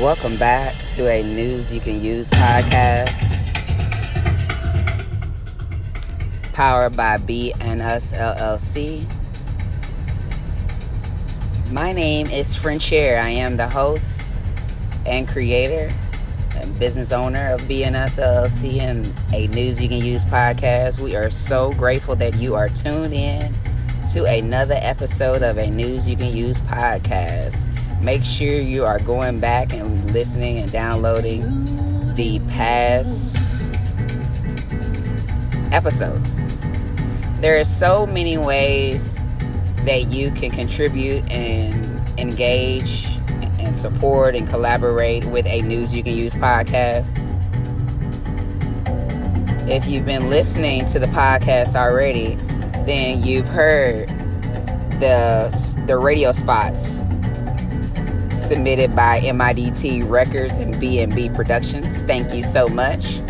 Welcome back to a News You Can Use podcast, powered by B&Us LLC. My name is Frenchier. I am the host and creator and business owner of B&Us LLC and a News You Can Use podcast. We are so grateful that you are tuned in to another episode of a News You Can Use podcast. Make sure you are going back and listening and downloading the past episodes. There are so many ways that you can contribute and engage and support and collaborate with a News You Can Use podcast. If you've been listening to the podcast already, then you've heard the radio spots submitted by MIDT Records and B&B Productions. Thank you so much.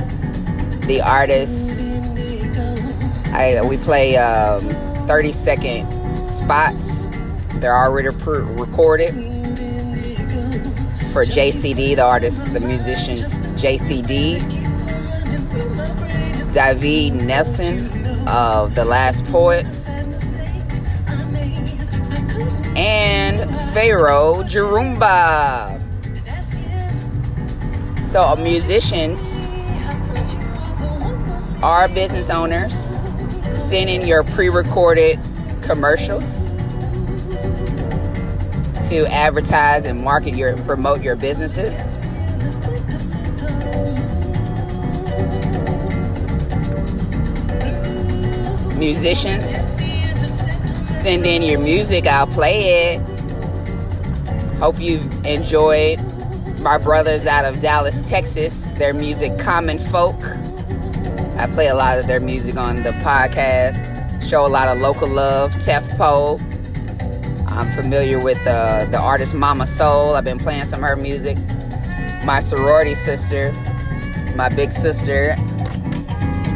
The artists, we play 30-second spots. They're already recorded. For JCD, the artist, the musicians JCD, David Nelson of The Last Poets, and Pharaoh Jarumba. So musicians are business owners. Send in your pre-recorded commercials to advertise and promote your businesses. Musicians, send in your music. I'll play it. Hope you've enjoyed my brothers out of Dallas, Texas. Their music, Common Folk. I play a lot of their music on the podcast. Show a lot of local love. Tefpo. I'm familiar with the artist Mama Soul. I've been playing some of her music. My sorority sister, my big sister,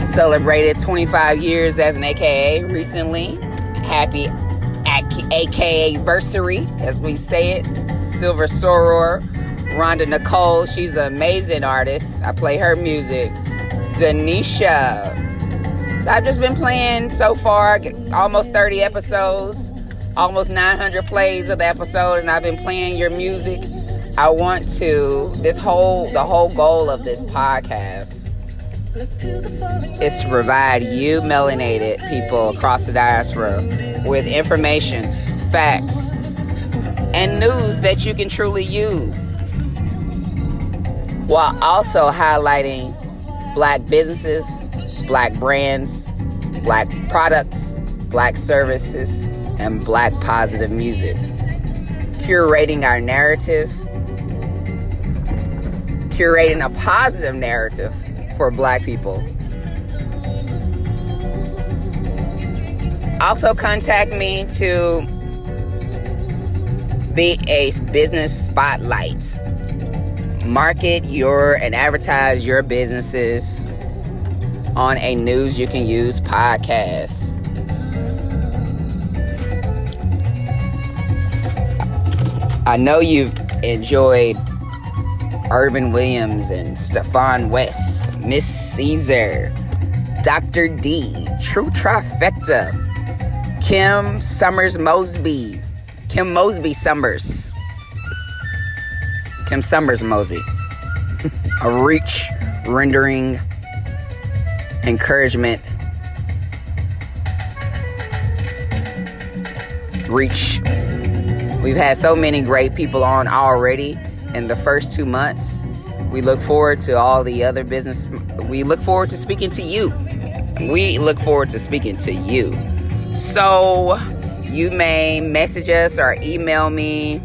celebrated 25 years as an AKA recently. Happy AKA versary, as we say it. Silver Soror, Rhonda Nicole. She's an amazing artist. I play her music. Denisha. So I've just been playing so far almost 30 episodes, almost 900 plays of the episode, and I've been playing your music. I want to, the whole goal of this podcast is to provide you melanated people across the diaspora with information, facts, and news that you can truly use, while also highlighting Black businesses, Black brands, Black products, Black services, and Black positive music. Curating our narrative, curating a positive narrative for Black people. Also contact me to be a business spotlight. Market and advertise your businesses on a News You Can Use podcast. I know you've enjoyed Irvin Williams and Stefan West, Miss Caesar, Dr. D, True Trifecta, Kim Summers Mosby. A reach, rendering, encouragement, reach. We've had so many great people on already in the first 2 months. We look forward to all the other business. We look forward to speaking to you. So you may message us or email me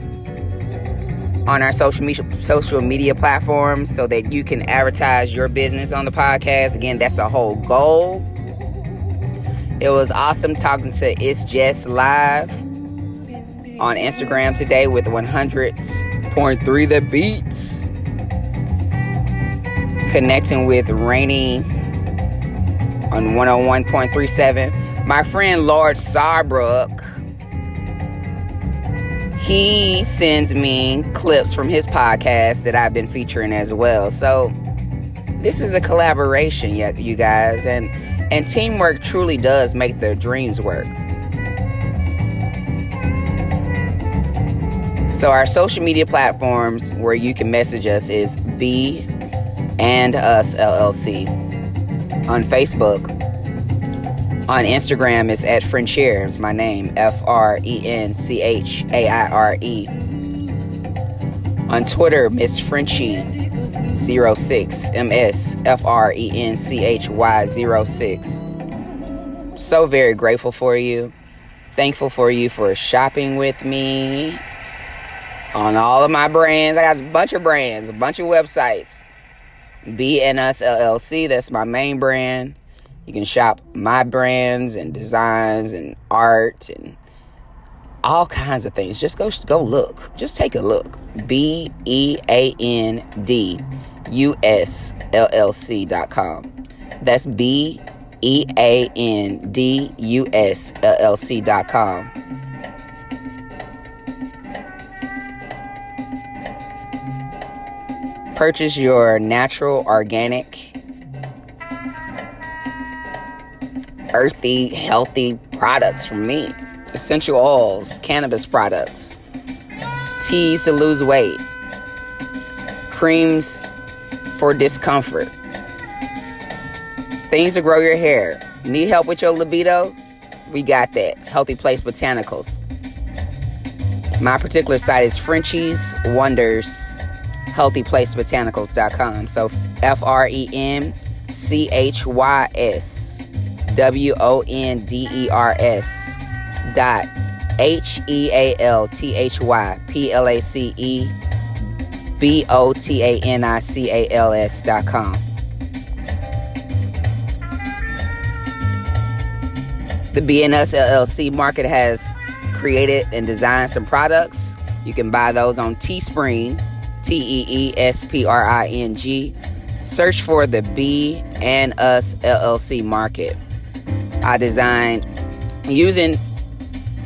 on our social media platforms so that you can advertise your business on the podcast. Again, that's the whole goal. It was awesome talking to It's Just Live on Instagram today with 100.3 The Beats. Connecting with Rainy on 101.37. My friend Lord Sarbrook, he sends me clips from his podcast that I've been featuring as well. So this is a collaboration, you guys, and teamwork truly does make their dreams work. So our social media platforms where you can message us is B and Us LLC. On Facebook. On Instagram, it's at Frenchier. It's my name, FRENCHAIRE. On Twitter, Miss Frenchie 06, MSFRENCHY 06. So very grateful for you. Thankful for you for shopping with me on all of my brands. I got a bunch of brands, a bunch of websites. B&Us LLC, that's my main brand. You can shop my brands and designs and art and all kinds of things. Just go look. Just take a look. BEANDUSLLC.com. That's BEANDUSLLC.com. Purchase your natural, organic, earthy, healthy products from me. Essential oils, cannabis products, teas to lose weight, creams for discomfort, things to grow your hair. You need help with your libido? We got that. Healthy Place Botanicals. My particular site is Frenchie's Wonders. HealthyPlaceBotanicals.com. So FRENCYWONDERS HEALTHYBOTANICALS.com. The B&Us LLC market has created and designed some products. You can buy those on Teespring, TEESPRING. Search for the B&Us LLC market. I designed using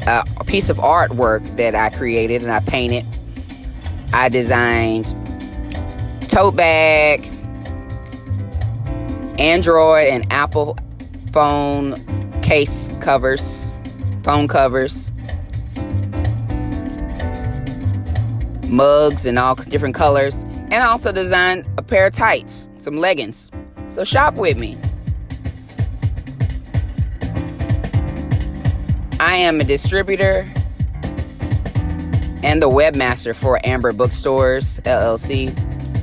a piece of artwork that I created and I painted. I designed tote bag, Android and Apple phone case covers, phone covers, mugs in all different colors, and I also designed a pair of tights, some leggings. So shop with me. I am a distributor and the webmaster for Amber Bookstores LLC,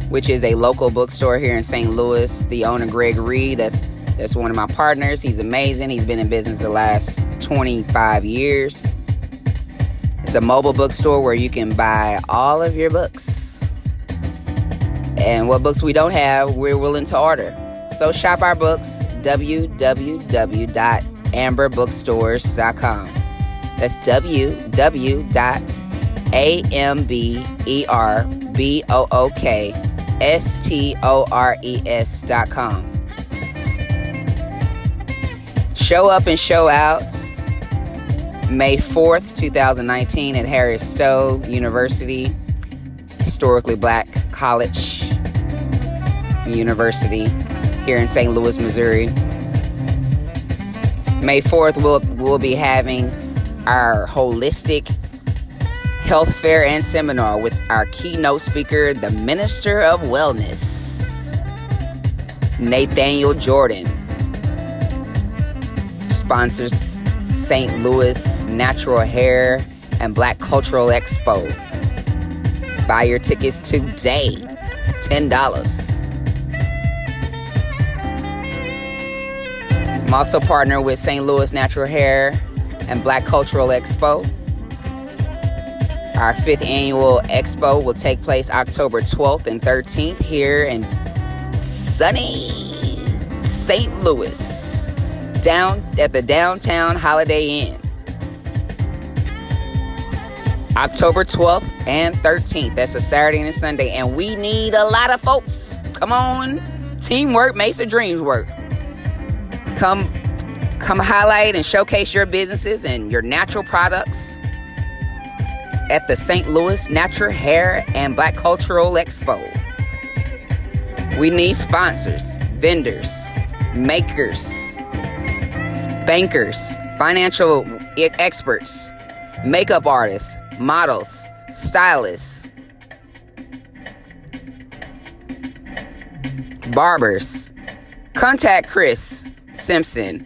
which is a local bookstore here in St. Louis. The owner, Greg Reed, that's one of my partners. He's amazing. He's been in business the last 25 years. It's a mobile bookstore where you can buy all of your books. And what books we don't have, we're willing to order. So shop our books, www.amberbookstores.com. That's www.amberbookstores.com. Show up and show out May 4th, 2019 at Harris Stowe University, historically black college university here in St. Louis, Missouri. May 4th, we'll be having our holistic health fair and seminar with our keynote speaker, the Minister of Wellness, Nathaniel Jordan. Sponsors St. Louis Natural Hair and Black Cultural Expo. Buy your tickets today, $10. I'm also partnered with St. Louis Natural Hair and Black Cultural Expo. Our 5th annual expo will take place October 12th and 13th here in sunny St. Louis, down at the downtown Holiday Inn. October 12th and 13th. That's a Saturday and a Sunday. And we need a lot of folks. Come on. Teamwork makes the dreams work. Come highlight and showcase your businesses and your natural products. at the St. Louis Natural Hair and Black Cultural Expo. We need sponsors, vendors, makers, bankers, financial experts, makeup artists, models, stylists, barbers. Contact Chris Simpson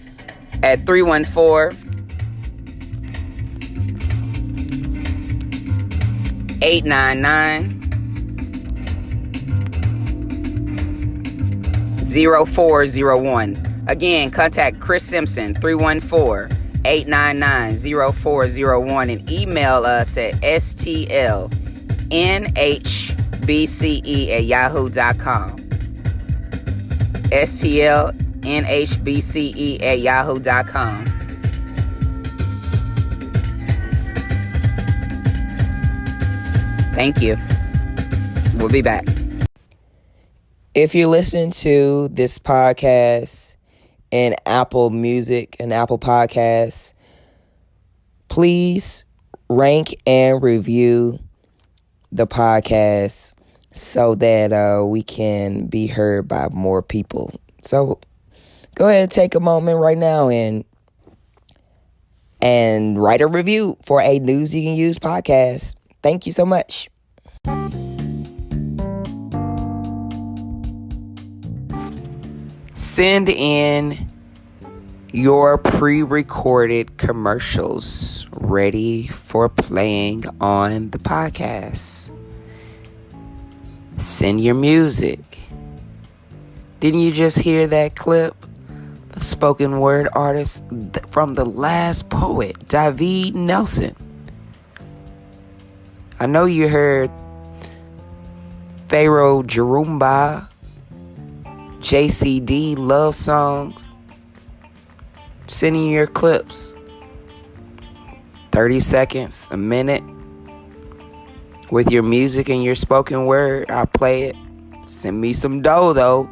at 314-899-0401. Again, contact Chris Simpson, 314-899-0401, and email us at stlnhbce@yahoo.com. stlnhbce@yahoo.com. Thank you. We'll be back. If you listen to this podcast in Apple Music and Apple Podcasts, please rank and review the podcast so that we can be heard by more people. So go ahead and take a moment right now and write a review for a News You Can Use podcast. Thank you so much. Send in your pre-recorded commercials ready for playing on the podcast. Send your music. Didn't you just hear that clip? The spoken word artist from the last poet, David Nelson. I know you heard Pharaoh Jerumba, JCD love songs. Send in your clips. 30 seconds, a minute. With your music and your spoken word, I'll play it. Send me some dough, though.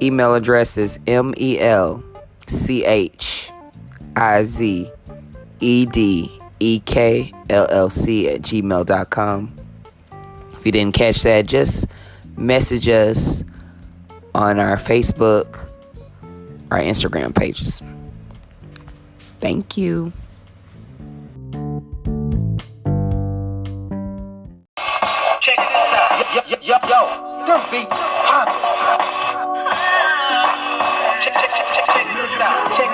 Email address is melchizedekllc@gmail.com. If you didn't catch that, just message us on our Facebook, our Instagram pages. Thank you. Check this out. Yo, them beats is poppin'. Check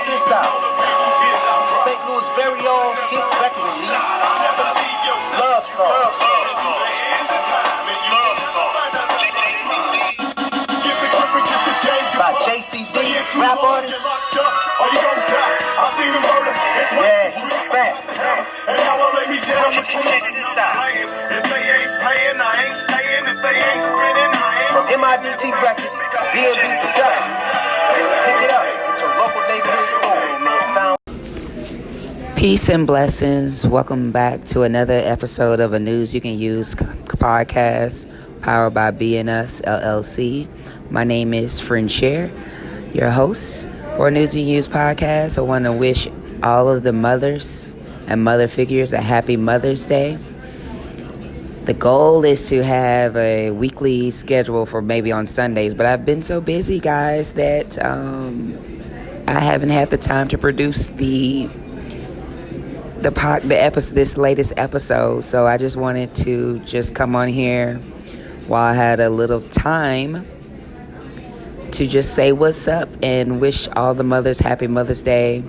this out. St. Louis' very own hit record release. Love Song. By JCD, rap artist. Yeah, he's fat. Check this out. From MIDT Records, B&B Productions. Pick it up at your local neighborhood store. Peace and blessings. Welcome back to another episode of a News You Can Use podcast powered by BNS LLC. My name is Friendshare, your host for News You Can Use podcast. I want to wish all of the mothers and mother figures a happy Mother's Day. The goal is to have a weekly schedule for maybe on Sundays, but I've been so busy, guys, that I haven't had the time to produce this latest episode. So I just wanted to just come on here while I had a little time to just say what's up and wish all the mothers happy Mother's Day.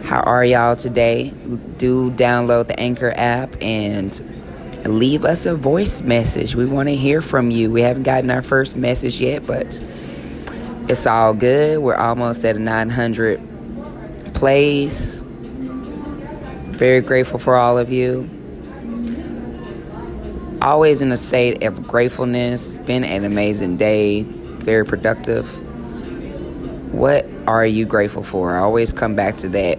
How are y'all today? Do download the Anchor app and leave us a voice message. We want to hear from you. We haven't gotten our first message yet, but it's all good. We're almost at 900 plays. Very grateful for all of you. Always in a state of gratefulness. Been an amazing day. Very productive. What are you grateful for? I always come back to that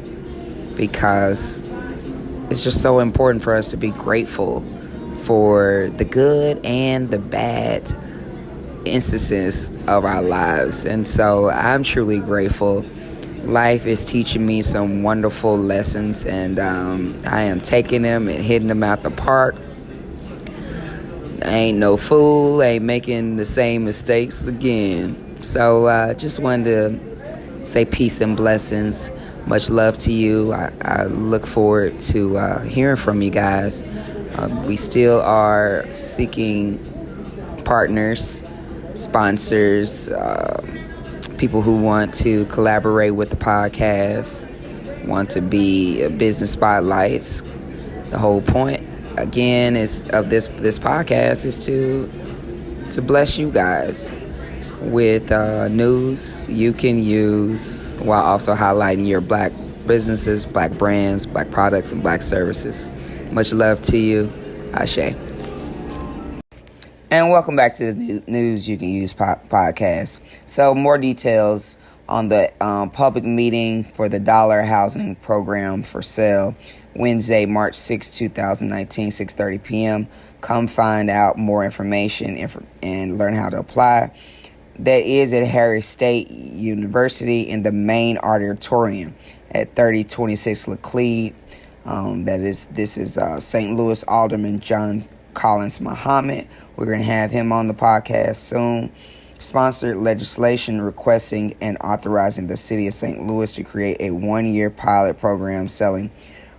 because it's just so important for us to be grateful for the good and the bad instances of our lives. And so I'm truly grateful Life is teaching me some wonderful lessons, and I am taking them and hitting them out the park. I ain't no fool, ain't making the same mistakes again. So just wanted to say peace and blessings. Much love to you. I look forward to hearing from you guys. We still are seeking partners, sponsors, people who want to collaborate with the podcast, want to be business spotlights. The whole point, again, is of this podcast is to bless you guys with news you can use while also highlighting your black businesses, black brands, black products, and black services. Much love to you. Ashe. And welcome back to the News You Can Use podcast. So more details on the public meeting for the Dollar Housing Program for sale, Wednesday, March 6, 2019, 6:30 p.m. Come find out more information and learn how to apply. That is at Harris State University in the main auditorium at 3026 Laclede. This is St. Louis Alderman John Collins Muhammad. We're going to have him on the podcast soon. Sponsored legislation requesting and authorizing the city of St. Louis to create a one-year pilot program selling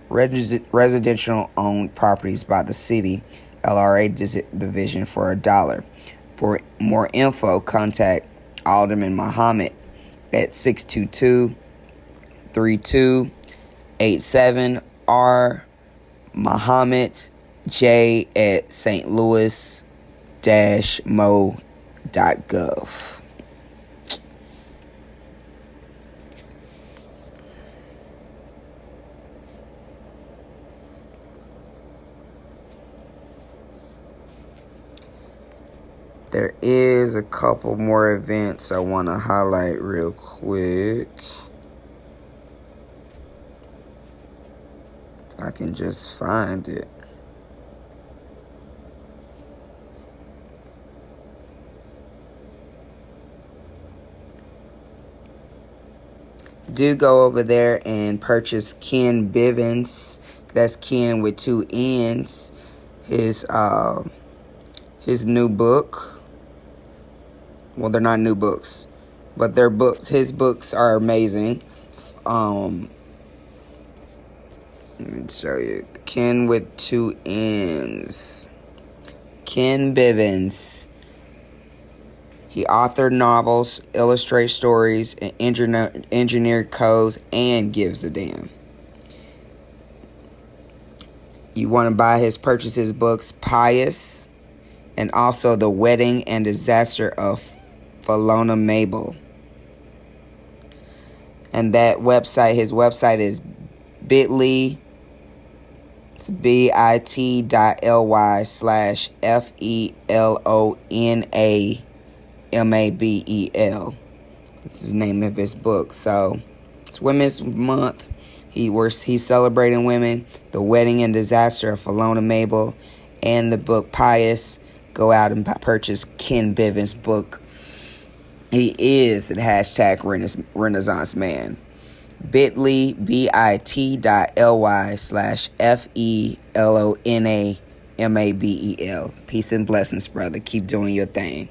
residential-owned properties by the city LRA division for $1. For more info, contact Alderman Muhammad at 622-3287 or Muhammad J at stlouis-mo.gov. There is a couple more events I want to highlight real quick. If I can just find it. Do go over there and purchase Ken Bivens. That's Ken with 2 N's. His new book. Well, they're not new books, but they're books. His books are amazing. Let me show you. Ken with 2 N's. Ken Bivens. He authored novels, illustrates stories, and engineered codes, and gives a damn. You want to purchase his books, Pious, and also The Wedding and Disaster of Philona Mabel. And his website is bit.ly. It's bit.ly/FELONAMABEL. This is the name of his book. So it's Women's Month. He's celebrating women. The Wedding and Disaster of Philona Mabel, and the book Pious. Go out and purchase Ken Bivens' book. He is the #Renaissance Man. bit.ly, bit.ly/FELONAMABEL. Peace and blessings, brother. Keep doing your thing.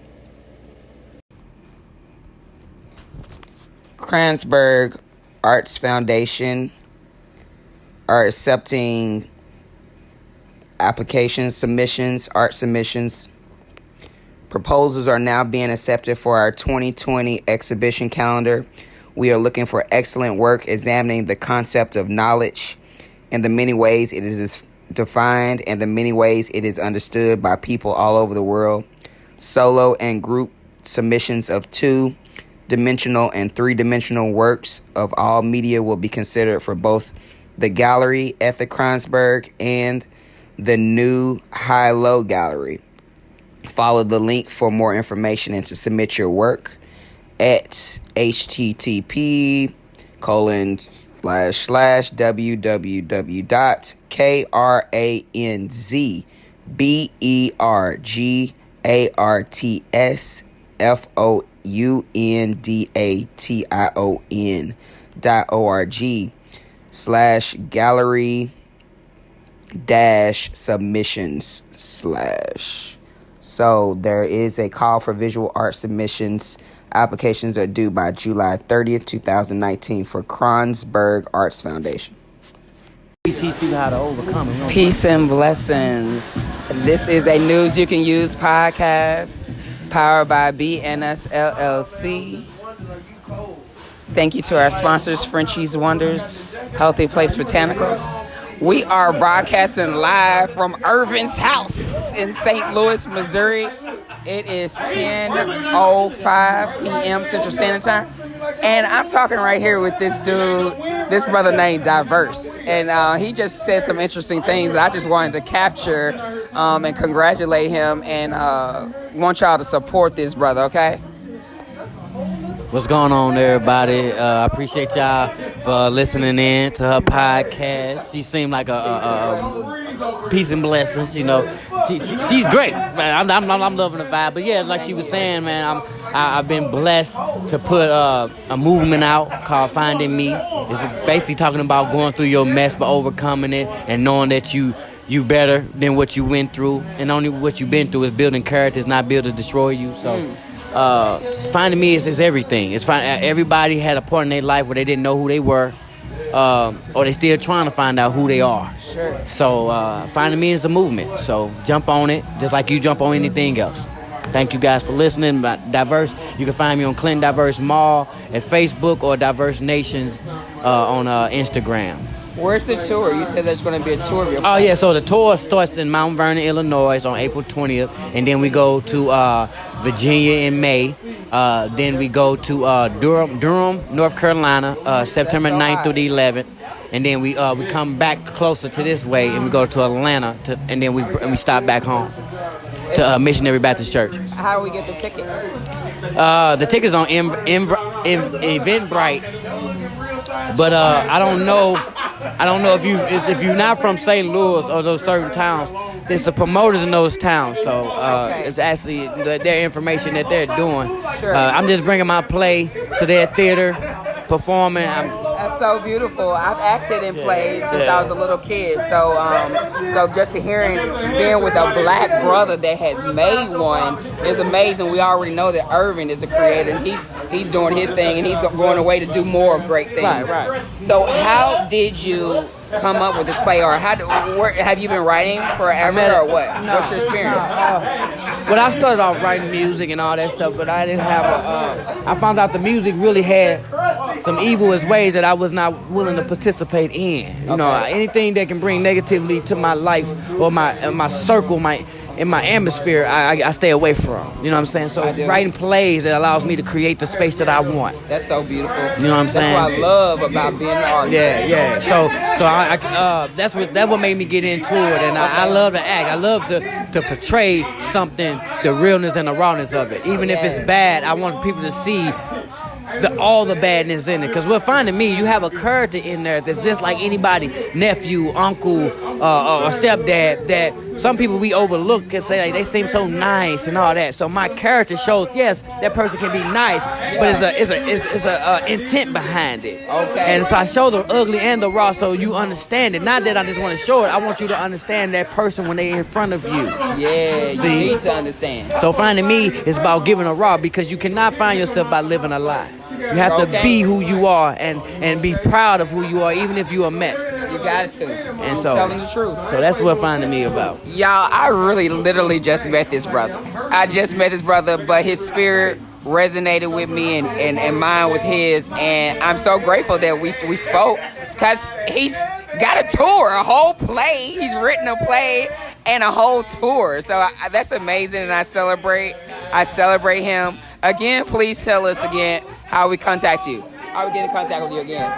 Kransberg Arts Foundation are accepting applications, art submissions. Proposals are now being accepted for our 2020 exhibition calendar. We are looking for excellent work examining the concept of knowledge and the many ways it is defined and the many ways it is understood by people all over the world. Solo and group submissions of 2-dimensional and 3-dimensional works of all media will be considered for both the gallery at the Kransberg and the new High-Low Gallery. Follow the link for more information and to submit your work at http://www.kranzbergartsfoundatation gallery-submissions/ So there is a call for visual art submissions. Applications are due by July 30th, 2019 for Kronsberg Arts Foundation. We teach people how to overcome it. Peace and blessings. This is a News You Can Use podcast powered by BNS LLC. Thank you to our sponsors, Frenchie's Wonders, Healthy Place Botanicals. We are broadcasting live from Irvin's house in St. Louis, Missouri. It is 10:05 p.m. Central Standard Time. And I'm talking right here with this dude, this brother named Diverse. And he just said some interesting things that I just wanted to capture and congratulate him and want y'all to support this brother, okay? What's going on, everybody? I appreciate y'all for listening in to her podcast. She seemed like a peace and blessings, you know. She's great, man. I'm loving the vibe. But yeah, like she was saying, man, I've been blessed to put a movement out called Finding Me. It's basically talking about going through your mess but overcoming it and knowing that you better than what you went through, and only what you've been through is building character, it's not built to destroy you. So Finding Me is everything. It's everybody had a point in their life where they didn't know who they were, or they still trying to find out who they are. Sure. So Finding Me is a movement. So jump on it, just like you jump on anything else. Thank you guys for listening. Diverse, you can find me on Clinton Diverse Mall at Facebook or Diverse Nations on Instagram. Where's the tour? You said there's going to be a tour of your Oh, yeah. So the tour starts in Mount Vernon, Illinois on April 20th. And then we go to Virginia in May. Then we go to Durham, North Carolina, September 9th through the 11th. And then we come back closer to this way and we go to Atlanta. And then we stop back home to Missionary Baptist Church. How do we get the tickets? The tickets on Eventbrite. But I don't know if you're not from St. Louis or those certain towns. There's the promoters in those towns, so it's actually their information that they're doing. Sure. I'm just bringing my play to their theater, performing. That's so beautiful. I've acted in plays since I was a little kid, so just being with a black brother that has made one is amazing. We already know that Irvin is a creator, and he's doing his thing, and he's going away to do more great things. Right. So how did you come up with this play, or have you been writing forever, or what? No. What's your experience? Well, I started off writing music and all that stuff, but I didn't have I found out the music really had some evilest ways that I was not willing to participate in. You know, anything that can bring negativity to my life or my circle, in my atmosphere, I stay away from. You know what I'm saying? So writing plays that allows me to create the space that I want. That's so beautiful. You know what I'm saying? That's what I love about being an artist. Yeah. So that's what made me get into it, and I love to act. I love to portray something, the realness and the rawness of it. Even if it's bad, I want people to see all the badness in it. Because we're Finding Me, you have a character in there that's just like anybody, nephew, uncle, or stepdad, that some people we overlook and say like they seem so nice and all that. So my character shows, yes, that person can be nice, but it's a intent behind it. Okay. And so I show the ugly and the raw, so you understand it. Not that I just want to show it. I want you to understand that person when they're in front of you. Yeah, See? You need to understand. So Finding Me is about giving a raw, because you cannot find yourself by living a lie. You have to be who you are and be proud of who you are, even if you're a mess. You got to. And so telling the truth. So that's what Finding Me about. Y'all, I really literally just met this brother. But his spirit resonated with me and mine with his, and I'm so grateful that we spoke, because he's got a tour, a whole play. He's written a play and a whole tour. So that's amazing, and I celebrate him. Again, please tell us again how we contact you. How we get in contact with you again?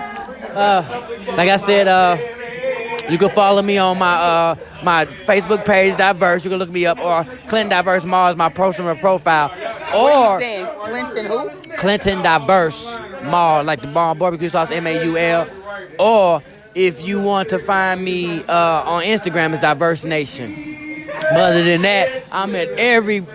Like I said, you can follow me on my Facebook page, Diverse. You can look me up, or Clinton Diverse Mall is my personal profile. Or what are you saying? Clinton who? Clinton Diverse Mall, like the bar barbecue sauce, MAUL. Or if you want to find me on Instagram, it's Diverse Nation. But other than that, I'm at every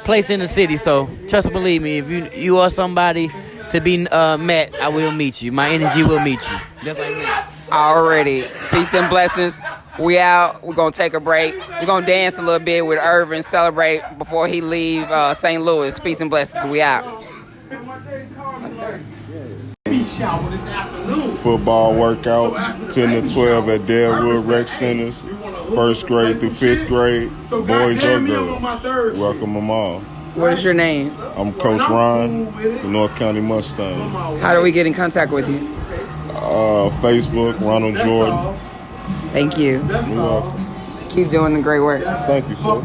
place in the city. So trust and believe me, if you are somebody to be met, I will meet you. My energy will meet you. Just like that. Already. Peace and blessings. We out. We're going to take a break. We're going to dance a little bit with Irvin, celebrate before he leave St. Louis. Peace and blessings. We out. Football workouts, 10 to 12 at Deadwood Rec Centers, first grade through fifth grade, boys or girls. Welcome them all. What is your name? I'm Coach Ron, the North County Mustang. How do we get in contact with you? Facebook, Ronald Jordan. Thank you. You're welcome. Keep doing the great work. Thank you, sir.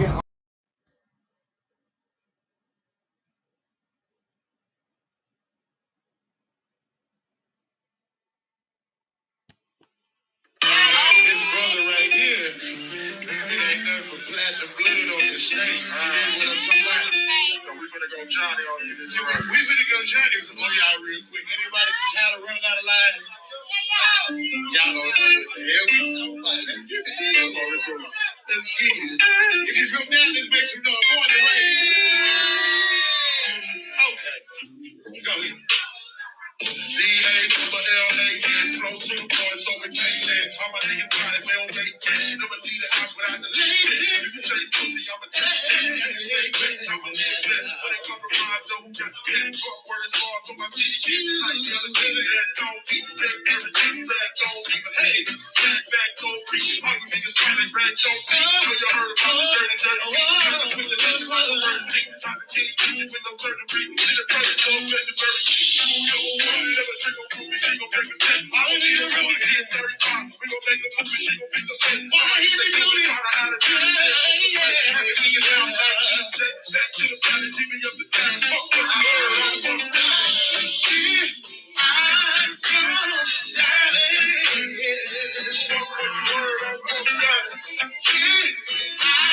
This brother right here, it ain't nothing for platinum blood on this state. You know what I'm talking about? So we finna go Johnny on this. We finna go Johnny on y'all real quick. Anybody tired of running out of line? Y'all don't know what the hell we talking about. Let's get it. Come on, let's go. Let's get it. If you from down, let's make some noise. Morning rain. Okay. Go ahead. D-A-L-A-N, flow to the boys, so we take that. All my niggas got it, we don't make that. Never leave the house without the lady. You can say pussy, I'm a take that. Say bitch, I'm a live that. So they come from my door, who got the pen, fuck word is hard, so my city get like the other day. That don't even take every single back, don't even hate. Back, don't preach. All you niggas silent, back, don't think. Know you heard about the dirty, dirty people. Switch the niggas like the first thing. Time to get it with no certain people. In the present, don't let the very never trick on proof, she gon' take a step. I don't need a road here, 35. We gon' make a movie, she gon' fix a face. Why hit the beauty? I know how to do it. Nigga down, back to the body, give me up the time. Fuck what you heard, I'm gonna die. I'm gonna die. Fuck what you heard, I'm gonna die. I'm gonna die.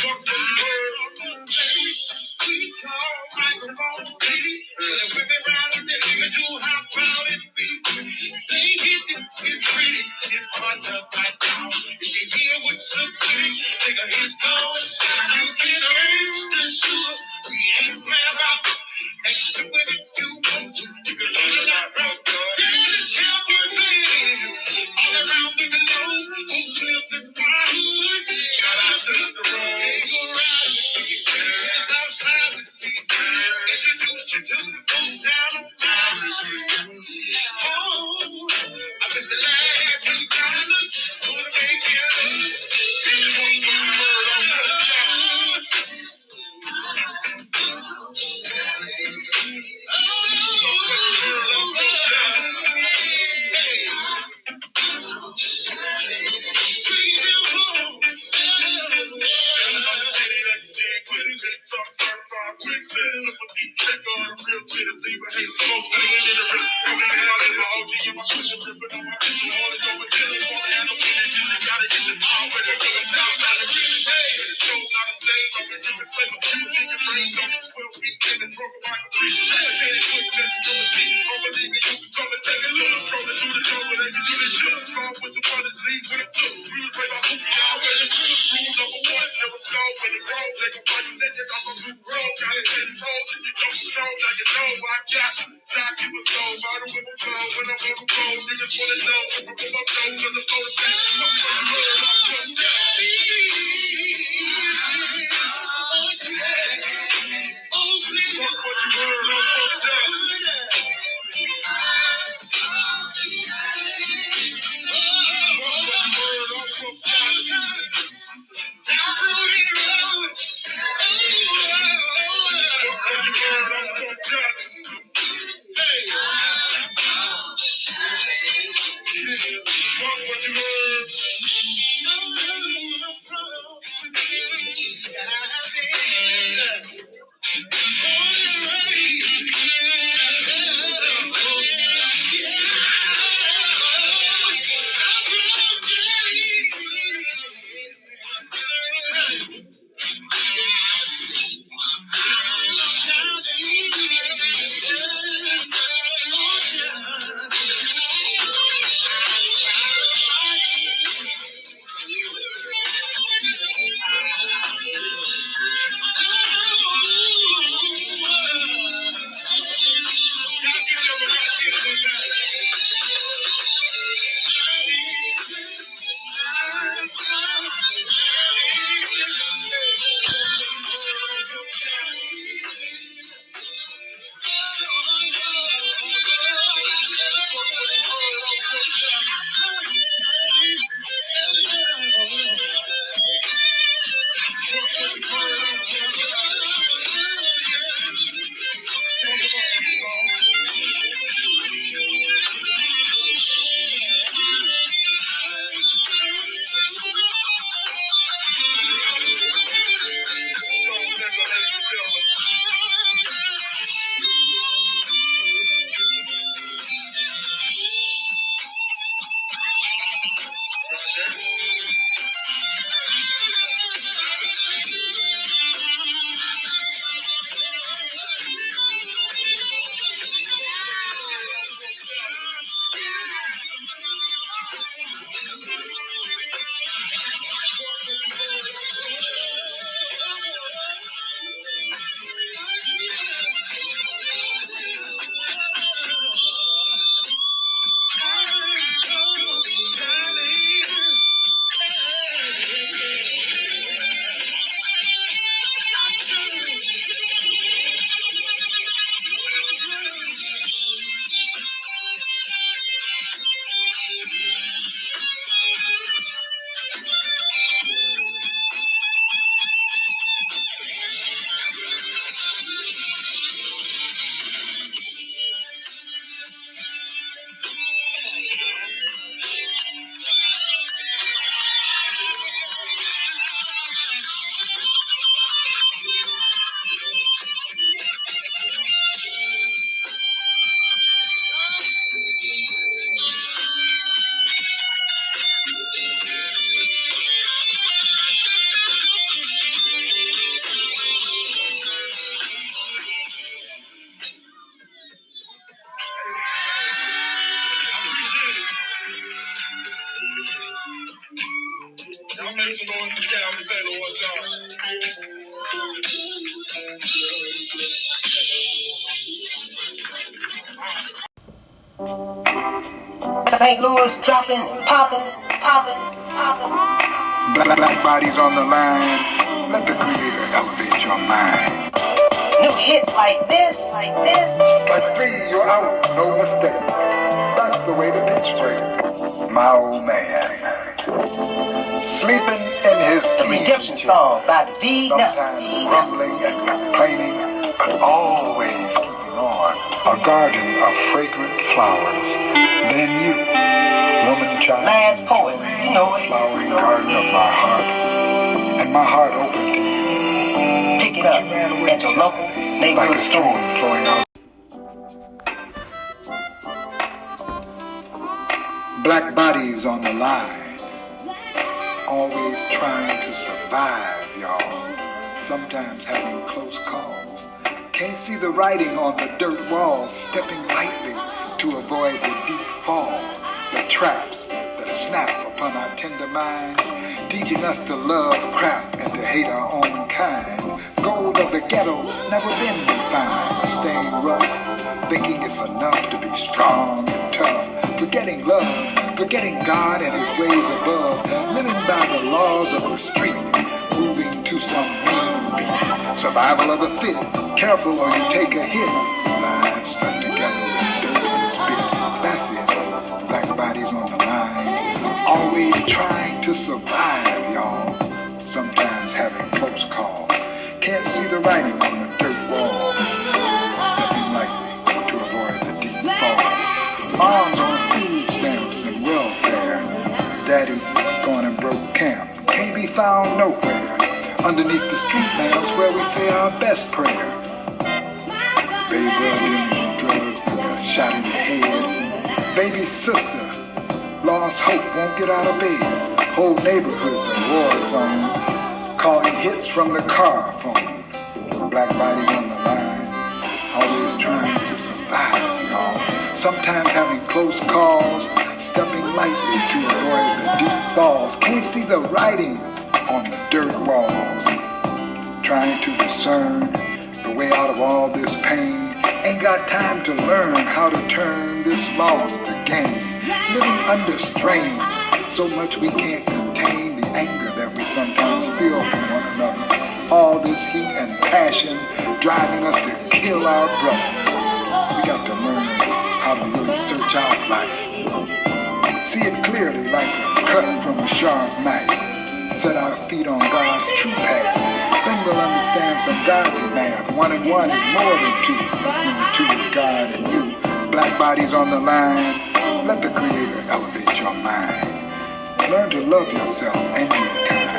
Fuck what you heard, I'm gonna die. We call microphone TV. The women round in the image do how proud it be. They get it, it's pretty. It parts of my town. You can hear what's up, nigga, it's going down. You can erase the shoes. We ain't playing about extra when it you want to. You can learn a lot from God. This is cowboy things. All around the below. Who live this hood? Shout out to the road. They go ride with me. Just outside with me. Introduced you to the boom down on my oh, I miss the last $2. Gonna make you see the one word on Listen on to Calvin Taylor, what's up? St. Louis dropping, popping, popping, popping. Black bodies on the line. Let the creator elevate your mind. New hits like this, like this. Strike three, you're out, no mistake. That's the way the pitch break. My old man, sleeping in his The Redemption song by the V. sometimes Nelson. grumbling and complaining, but always keeping on. A garden of fragrant flowers. Then you, woman child, Last poet, you know it. flowering garden of my heart, and my heart open to you. Pick it up at your local neighborhood Like a stream stores. flowing out. Black bodies on the line, always trying to survive, y'all. Sometimes having close calls. Can't see the writing on the dirt walls, stepping lightly to avoid the deep falls, the traps that snap upon our tender minds, teaching us to love crap and to hate our own kind. Gold of the ghetto, never been refined, staying rough, thinking it's enough to be strong and tough, forgetting love, forgetting God and his ways above, living by the laws of the street, moving to some mean beat. Survival of the fit, careful or you take a hit. Lives stuck together with dirt and spit. That's it. Black bodies on the line, always trying to survive, y'all. Sometimes having close calls. Can't see the writing on the dirt walls. Stepping lightly to avoid the deep falls. Moms on food stamps and welfare. Daddy going and broke camp. Can't be found nowhere. Underneath the street lamps where we say our best prayer. Baby brother in drugs and got shot in the head. Baby sister lost hope, won't get out of bed. Whole neighborhoods a war zone. Calling hits from the car phone. Black bodies on the line, always trying to survive, y'all. Sometimes having close calls, stepping lightly to avoid the deep falls. Can't see the writing on the dirt walls. Trying to discern the way out of all this pain. Ain't got time to learn how to turn this loss to gain. Living under strain, so much we can't contain the anger that we sometimes feel for one another. All this heat and passion driving us to kill our brother. We got to learn how to really search out life. See it clearly like a cut from a sharp knife. Set our feet on God's true path. Then we'll understand some godly math. 1 and 1 is more than 2. When the 2 is God and you. Black bodies on the line. Let the Creator elevate your mind. Learn to love yourself and your kind.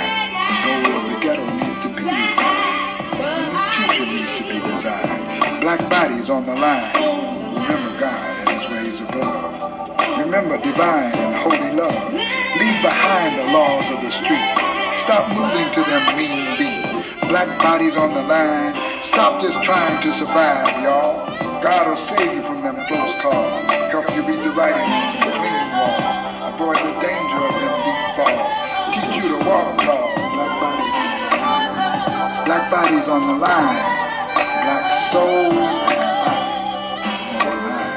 Goal of the ghetto needs to be refined. The future needs to be designed. Black bodies on the line. Remember God and his ways above. Remember divine and holy love. Leave behind the laws of the street. Stop moving to them mean beat. Black bodies on the line. Stop just trying to survive, y'all. God will save you from them close calls. Help you read the writing on some clean walls. Avoid the danger of them deep falls. Teach you to walk tall. Black bodies on the line. Black souls and bodies on the line.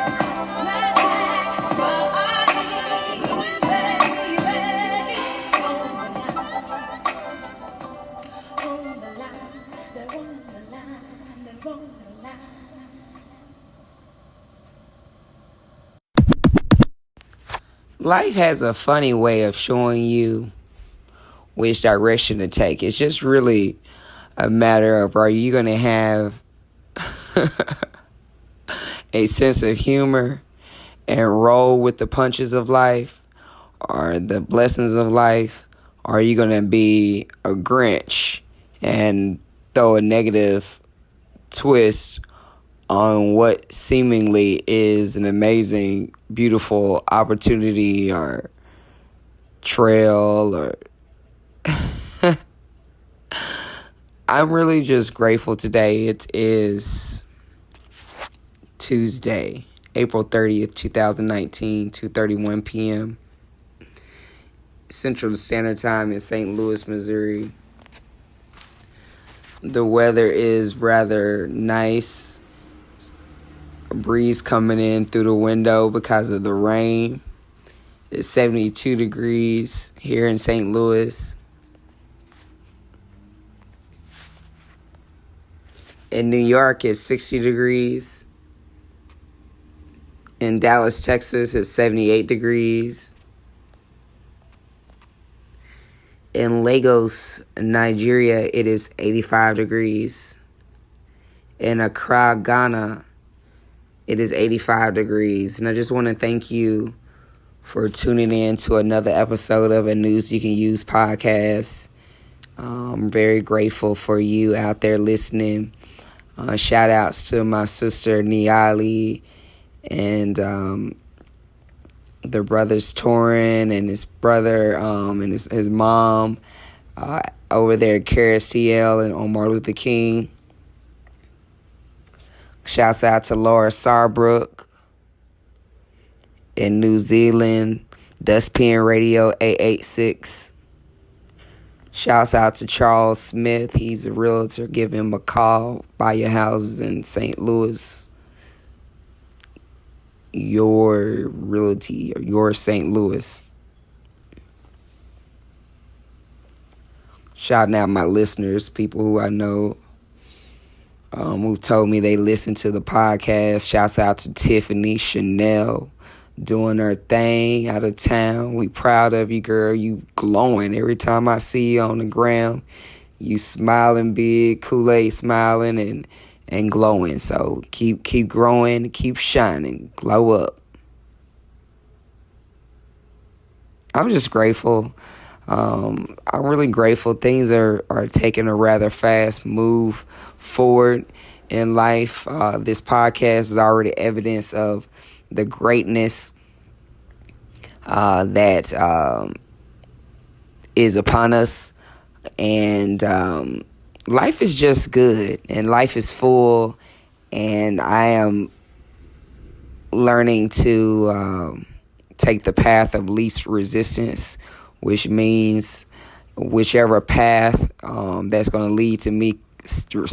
Life has a funny way of showing you which direction to take. It's just really a matter of, are you going to have a sense of humor and roll with the punches of life or the blessings of life? Or are you going to be a Grinch and throw a negative twist on what seemingly is an amazing, beautiful opportunity or trail? Or I'm really just grateful today. It is Tuesday, April 30th, 2019, 2:31 p.m. Central Standard Time in St. Louis, Missouri. The weather is rather nice. A breeze coming in through the window because of the rain. It's 72 degrees here in St. Louis. In New York, it's 60 degrees. In Dallas, Texas, it's 78 degrees. In Lagos, Nigeria, it is 85 degrees. In Accra, Ghana, it is 85 degrees. And I just want to thank you for tuning in to another episode of a News You Can Use podcast. I'm very grateful for you out there listening. Shout outs to my sister Niali and the brothers Torin and his brother and his mom over there at KRSTL and on Martin Luther King. Shouts out to Laura Sarbrook in New Zealand, Dustpan Radio 886. Shouts out to Charles Smith. He's a realtor. Give him a call. Buy your houses in St. Louis. Your realty or your St. Louis. Shouting out my listeners, people who I know who told me they listen to the podcast. Shouts out to Tiffany Chanel. Doing her thing out of town. We proud of you, girl. You glowing every time I see you on the ground. You smiling big, Kool-Aid smiling and glowing. So keep growing, keep shining, glow up. I'm just grateful. I'm really grateful. Things are taking a rather fast move forward in life. This podcast is already evidence of the greatness that is upon us. And life is just good. And life is full. And I am learning to take the path of least resistance, which means whichever path that's going to lead to me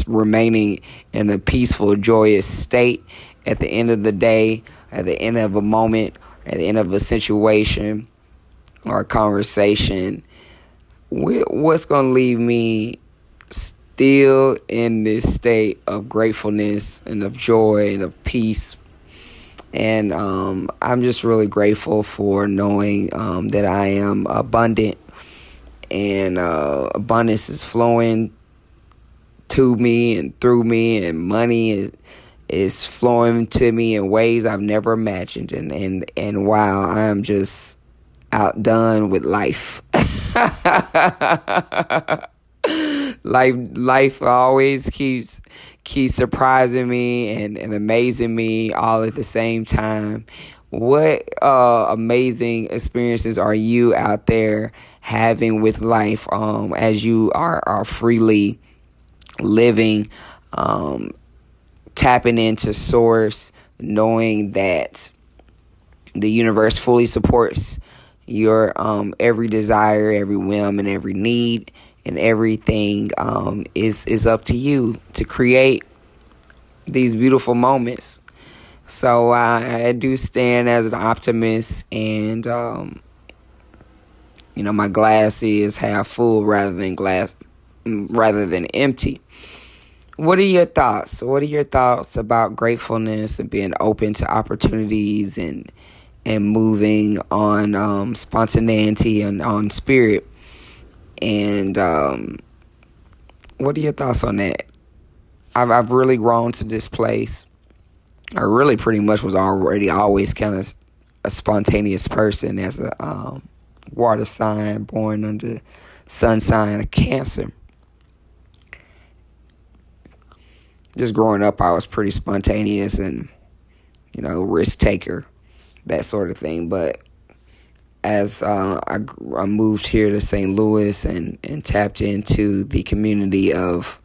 remaining in a peaceful, joyous state at the end of the day, at the end of a moment, at the end of a situation or a conversation. What's going to leave me still in this state of gratefulness and of joy and of peace. And I'm just really grateful for knowing that I am abundant, and abundance is flowing to me and through me, and money is flowing to me in ways I've never imagined. And wow, I am just outdone with life. Life always keeps surprising me and amazing me all at the same time. What amazing experiences are you out there having with life as you are freely living, tapping into source, knowing that the universe fully supports your every desire, every whim, and every need, and everything is up to you to create these beautiful moments. So I do stand as an optimist, and my glass is half full rather than empty. What are your thoughts? What are your thoughts about gratefulness and being open to opportunities and moving on spontaneity and on spirit? And what are your thoughts on that? I've really grown to this place. I really pretty much was always kind of a spontaneous person as a water sign born under sun sign of Cancer. Just growing up, I was pretty spontaneous and, risk taker, that sort of thing. But as I moved here to St. Louis and tapped into the community of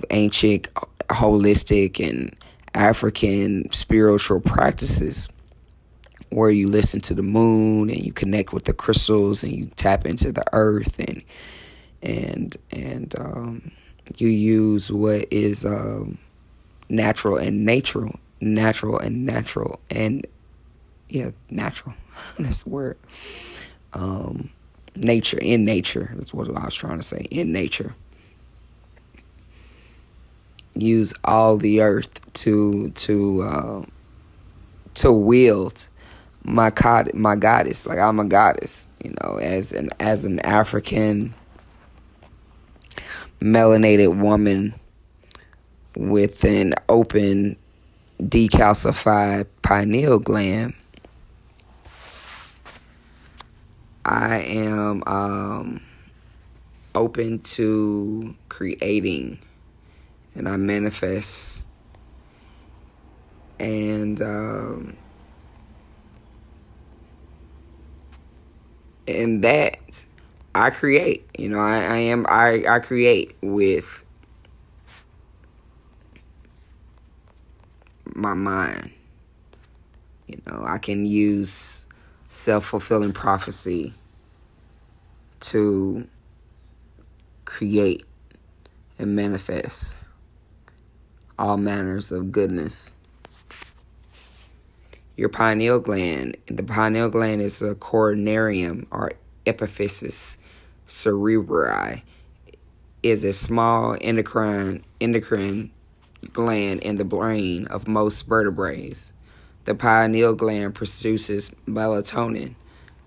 ancient, holistic, and African spiritual practices, where you listen to the moon and you connect with the crystals and you tap into the earth and you use what is natural and natural. Natural. That's the word. Nature, in nature. That's what I was trying to say. In nature. Use all the earth to wield my goddess. Like, I'm a goddess, as an African melanated woman with an open decalcified pineal gland. I am open to creating, and I manifest, and that I create. I create with my mind. I can use self-fulfilling prophecy to create and manifest all manners of goodness. Your pineal gland. The pineal gland is a coronarium or epiphysis cerebri. Is a small endocrine gland in the brain of most vertebrates. The pineal gland produces melatonin,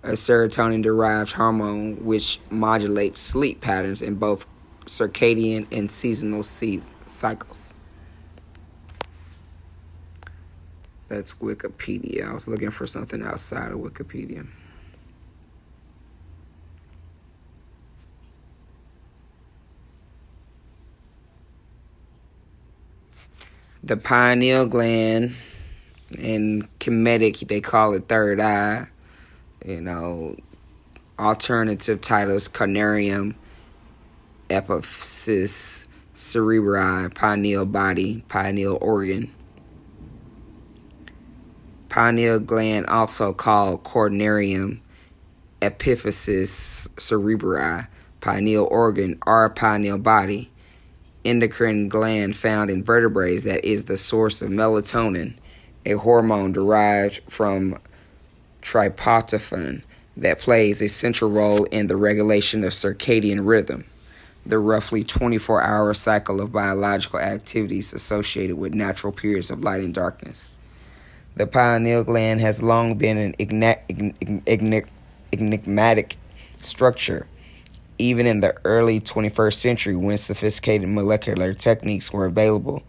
a serotonin-derived hormone which modulates sleep patterns in both circadian and seasonal cycles. That's Wikipedia. I was looking for something outside of Wikipedia. The pineal gland, in Kemetic, they call it third eye. Alternative titles: carnarium, epiphysis cerebri, pineal body, pineal organ. Pineal gland, also called coronarium, epiphysis cerebri, pineal organ, or pineal body. Endocrine gland found in vertebrates that is the source of melatonin, a hormone derived from tryptophan that plays a central role in the regulation of circadian rhythm, the roughly 24-hour cycle of biological activities associated with natural periods of light and darkness. The pineal gland has long been an enigmatic structure, even in the early 21st century, when sophisticated molecular techniques were available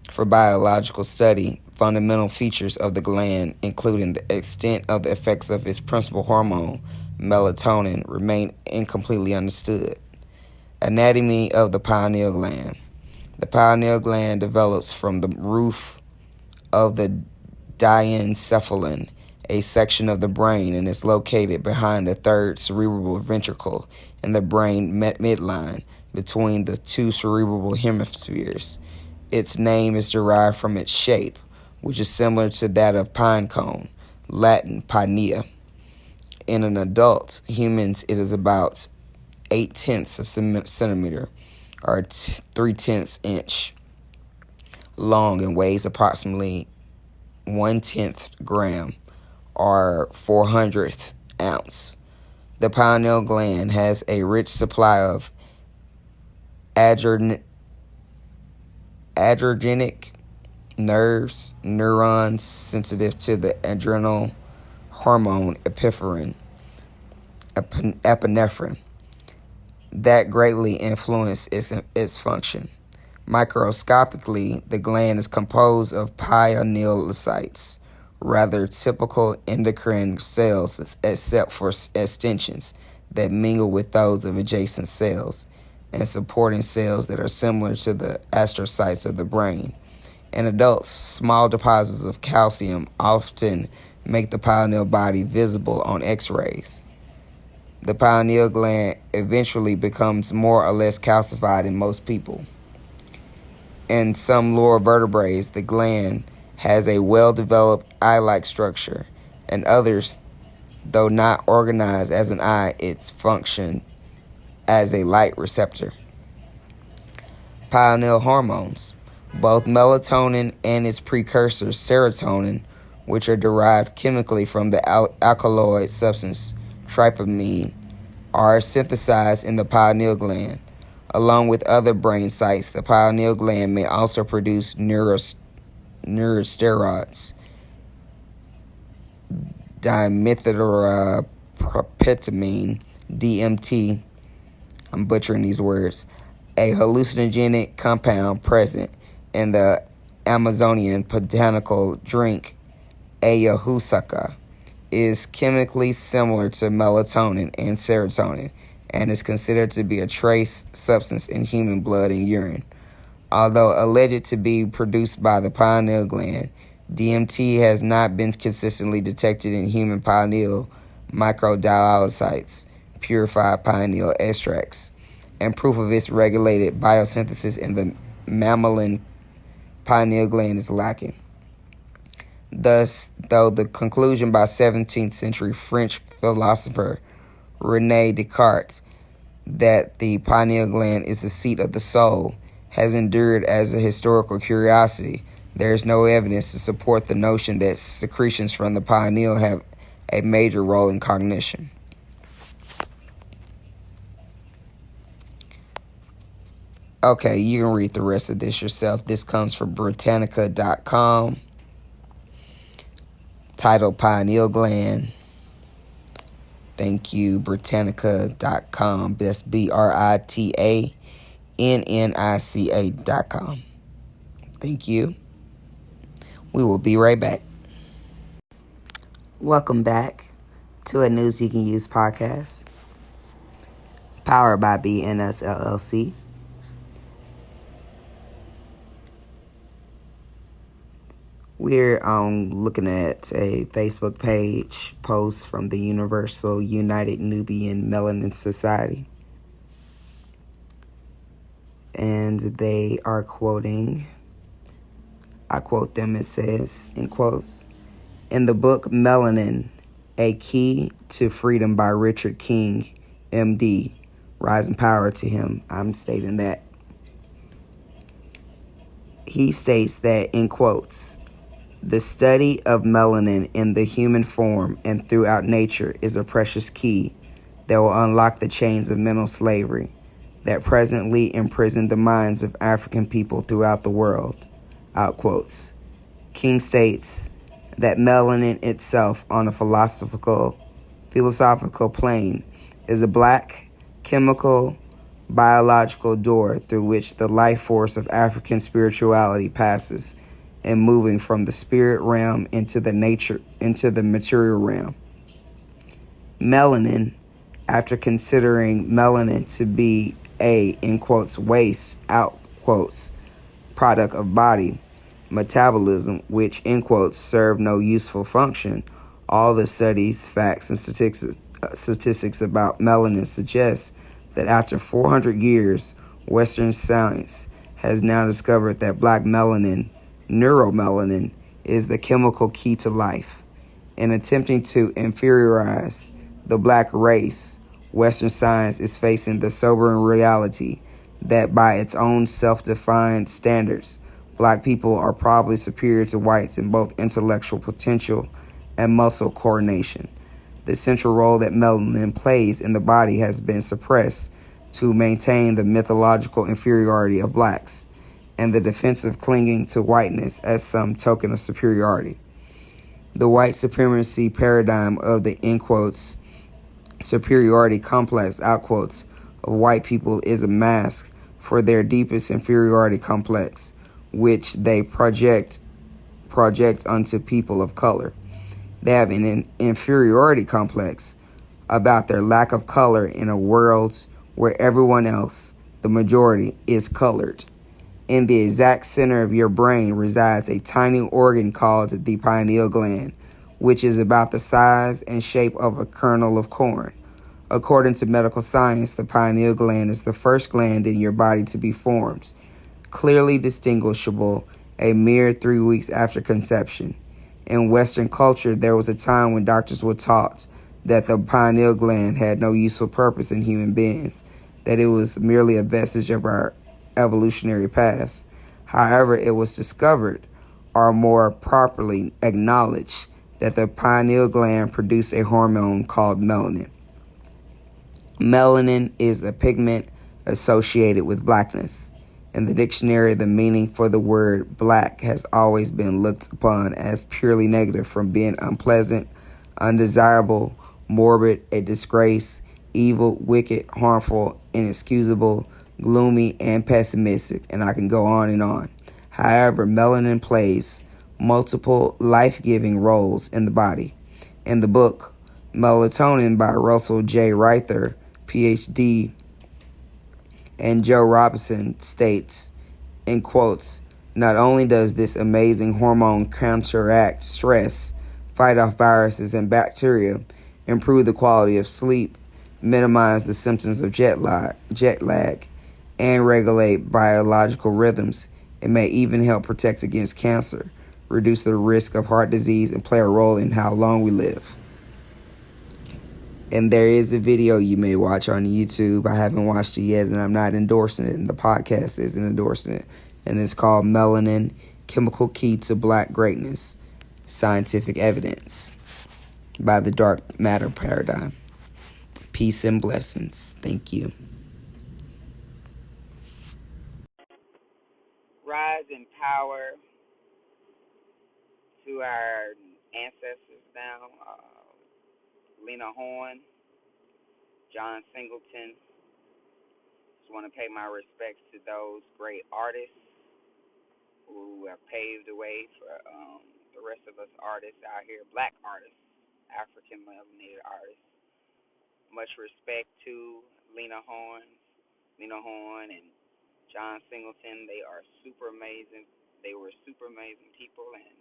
for biological study. Fundamental features of the gland, including the extent of the effects of its principal hormone, melatonin, remain incompletely understood. Anatomy of the pineal gland. The pineal gland develops from the roof of the diencephalon, a section of the brain, and is located behind the third cerebral ventricle in the brain midline between the two cerebral hemispheres. Its name is derived from its shape, which is similar to that of pine cone, Latin pinea. In an adult humans, it is about 0.8 centimeter or 0.3 inch long and weighs approximately 1/10 gram or 400th ounce. The pineal gland has a rich supply of adrenergic neurons sensitive to the adrenal hormone epinephrine that greatly influence its function. Microscopically, the gland is composed of pinealocytes, rather typical endocrine cells except for extensions that mingle with those of adjacent cells, and supporting cells that are similar to the astrocytes of the brain. In adults, small deposits of calcium often make the pineal body visible on X-rays. The pineal gland eventually becomes more or less calcified in most people. In some lower vertebrates, the gland has a well-developed eye-like structure and others, though not organized as an eye, its function as a light receptor. Pineal hormones. Both melatonin and its precursor serotonin, which are derived chemically from the alkaloid substance tryptamine, are synthesized in the pineal gland. Along with other brain sites, the pineal gland may also produce neurosteroids, dimethyltryptamine, DMT, I'm butchering these words, a hallucinogenic compound present in the Amazonian botanical drink ayahuasca, is chemically similar to melatonin and serotonin and is considered to be a trace substance in human blood and urine. Although alleged to be produced by the pineal gland, DMT has not been consistently detected in human pineal microdialysites, purified pineal extracts, and proof of its regulated biosynthesis in the mammalian pineal gland is lacking. Thus, though the conclusion by 17th century French philosopher René Descartes that the pineal gland is the seat of the soul has endured as a historical curiosity, there is no evidence to support the notion that secretions from the pineal have a major role in cognition. Okay, you can read the rest of this yourself. This comes from Britannica.com, titled Pineal Gland. Thank you, Britannica.com. That's BRITANNICA.com. Thank you. We will be right back. Welcome back to a News You Can Use podcast, powered by BNS LLC. We're looking at a Facebook page post from the Universal United Nubian Melanin Society. And they are quoting, I quote them, it says, in quotes, in the book Melanin, A Key to Freedom by Richard King, MD, rise in power to him, I'm stating that. He states that, in quotes, the study of melanin in the human form and throughout nature is a precious key that will unlock the chains of mental slavery that presently imprison the minds of African people throughout the world. Out quotes. King states that melanin itself on a philosophical plane is a black chemical biological door through which the life force of African spirituality passes and moving from the spirit realm into the material realm. Melanin, after considering melanin to be a, in quotes, waste, out quotes, product of body metabolism, which, in quotes, serve no useful function, all the studies, facts, and statistics about melanin suggest that after 400 years, Western science has now discovered that black melanin, neuromelanin, is the chemical key to life. In attempting to inferiorize the black race, Western science is facing the sobering reality that by its own self-defined standards, black people are probably superior to whites in both intellectual potential and muscle coordination. The central role that melanin plays in the body has been suppressed to maintain the mythological inferiority of blacks and the defensive clinging to whiteness as some token of superiority. The white supremacy paradigm of the, in quotes, superiority complex, out quotes, of white people is a mask for their deepest inferiority complex, which they project onto people of color. They have an inferiority complex about their lack of color in a world where everyone else, the majority, is colored. In the exact center of your brain resides a tiny organ called the pineal gland, which is about the size and shape of a kernel of corn. According to medical science, the pineal gland is the first gland in your body to be formed, clearly distinguishable a mere 3 weeks after conception. In Western culture, there was a time when doctors were taught that the pineal gland had no useful purpose in human beings, that it was merely a vestige of our evolutionary past. However, it was discovered, or more properly acknowledged, that the pineal gland produced a hormone called melanin. Melanin is a pigment associated with blackness. In the dictionary, the meaning for the word black has always been looked upon as purely negative, from being unpleasant, undesirable, morbid, a disgrace, evil, wicked, harmful, inexcusable, gloomy, and pessimistic, and I can go on and on. However, melanin plays multiple life-giving roles in the body. In the book Melatonin by Russell J. Reither, Ph.D., and Joe Robinson states, in quotes, "Not only does this amazing hormone counteract stress, fight off viruses and bacteria, improve the quality of sleep, minimize the symptoms of jet lag, and regulate biological rhythms, it may even help protect against cancer, reduce the risk of heart disease, and play a role in how long we live." And there is a video you may watch on YouTube. I haven't watched it yet, and I'm not endorsing it, and the podcast isn't endorsing it. And it's called Melanin, Chemical Key to Black Greatness, Scientific Evidence, by the Dark Matter Paradigm. Peace and blessings. Thank you. Rise in power to our ancestors now. Lena Horne, John Singleton. Just want to pay my respects to those great artists who have paved the way for the rest of us artists out here, black artists, African melanated artists. Much respect to Lena Horne and John Singleton. They are super amazing. They were super amazing people, and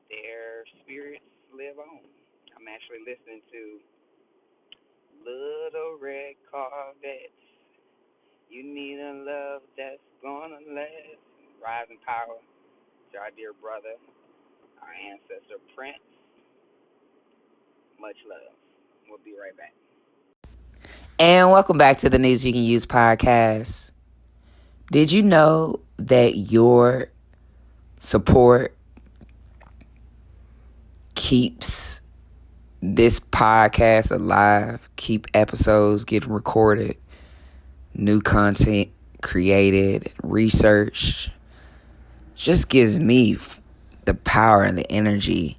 their spirits live on. I'm actually listening to Little Red Corvette. You need a love that's gonna last. Rise in power to our dear brother, our ancestor Prince. Much love. We'll be right back. And welcome back to the News You Can Use podcast. Did you know that your support keeps this podcast alive, keep episodes getting recorded, new content created, researched? Just gives me the power and the energy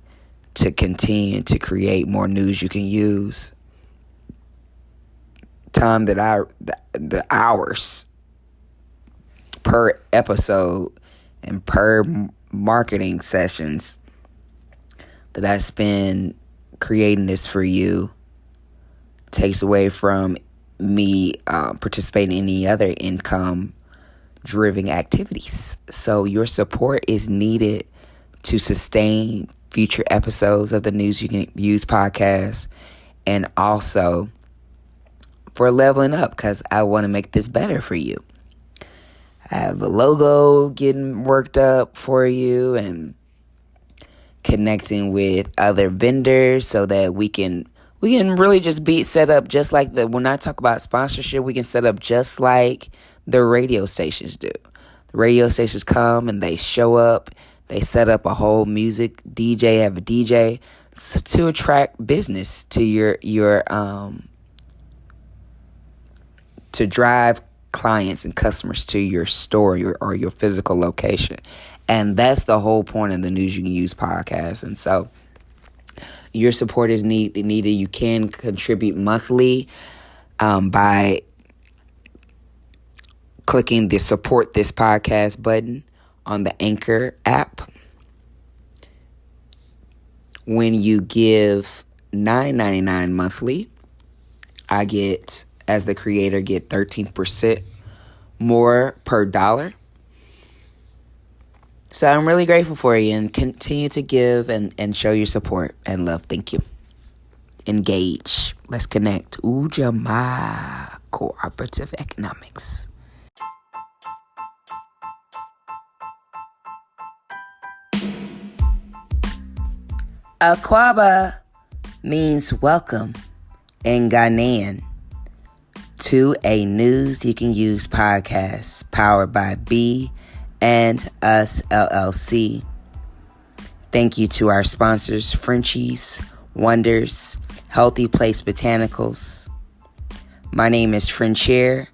to continue to create more news you can use. Time that the hours per episode and per marketing sessions that I spend creating this for you takes away from me participating in any other income-driven activities. So your support is needed to sustain future episodes of the News You Can Use podcast, and also for leveling up, because I want to make this better for you. I have a logo getting worked up for you and connecting with other vendors so that we can really just be set up just like when I talk about sponsorship, we can set up just like the radio stations do. The radio stations come and they show up, they set up a whole music DJ, have a DJ to attract business to your to drive clients and customers to your store or your physical location. And that's the whole point of the News You Can Use podcast. And so your support is needed. You can contribute monthly by clicking the support this podcast button on the Anchor app. When you give $9.99 monthly, I get, as the creator, get 13% more per dollar. So I'm really grateful for you, and continue to give and show your support and love. Thank you. Engage. Let's connect. Ujamaa Cooperative Economics. Akwaba means welcome in Ghanaian to a News You Can Use podcast powered by B and Us LLC. Thank you to our sponsors, Frenchies, Wonders, Healthy Place Botanicals. My name is Frenchier.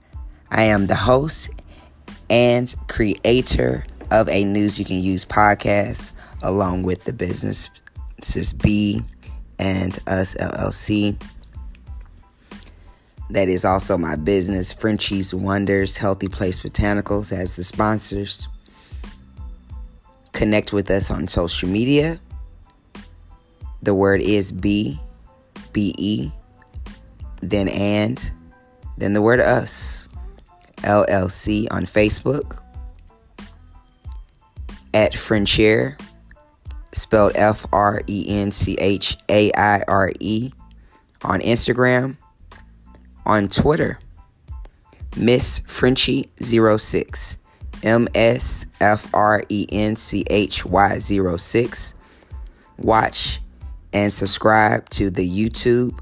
I am the host and creator of a News You Can Use podcast, along with the businesses B and Us LLC. That is also my business, Frenchies, Wonders, Healthy Place Botanicals, as the sponsors. Connect with us on social media. The word is B-E, then the word us, LLC on Facebook, at Frenchier, spelled Frenchaire, on Instagram, on Twitter, Miss Frenchie06, MSFRENCHY06. Watch and subscribe to the YouTube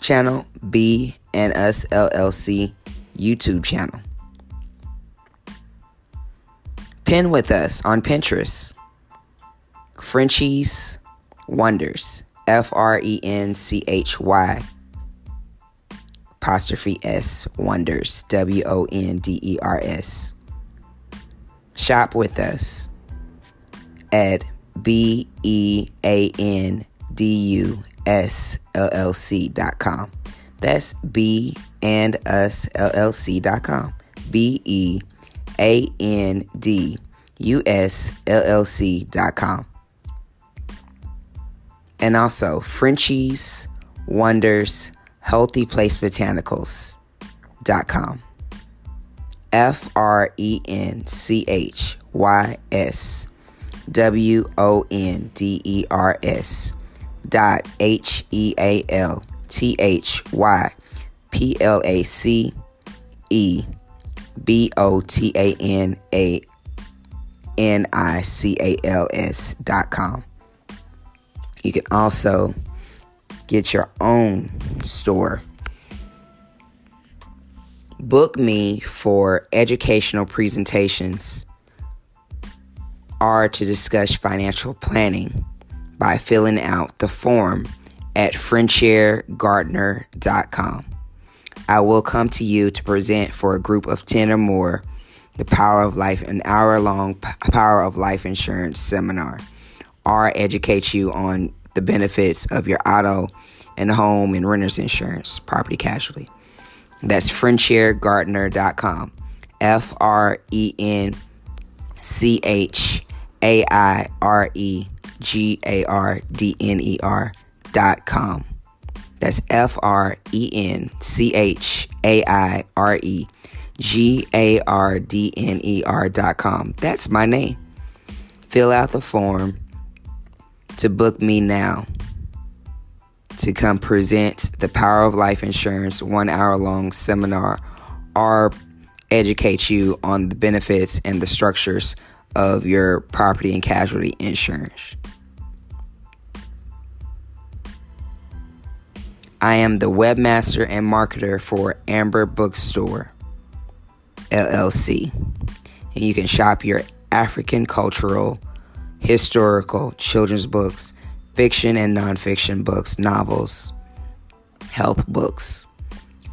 channel, B and Us LLC YouTube channel. Pin with us on Pinterest, Frenchies Wonders, FRENCHY '(S) Wonders, WONDERS. Shop with us at BEANDUSLLC.com. That's BeandUsLLC.com. BEANDUSLLC.com. And also Frenchies, Wonders, Healthy Place Botanicals.com. FRENCHYWONDERSBOTANICALS.com. You can also get your own store. Book me for educational presentations or to discuss financial planning by filling out the form at FrenchiereGardner.com. I will come to you to present for a group of 10 or more the Power of Life, an hour-long Power of Life insurance seminar, or educate you on the benefits of your auto and home and renter's insurance, property casualty. That's FrenchiereGardner.com. FrenchiereGardner.com. That's FrenchiereGardner.com. That's my name. Fill out the form to book me now to come present the Power of Life Insurance 1 hour long seminar or educate you on the benefits and the structures of your property and casualty insurance. I am the webmaster and marketer for Amber Bookstore, LLC. And you can shop your African cultural, historical, children's books, fiction and nonfiction books, novels, health books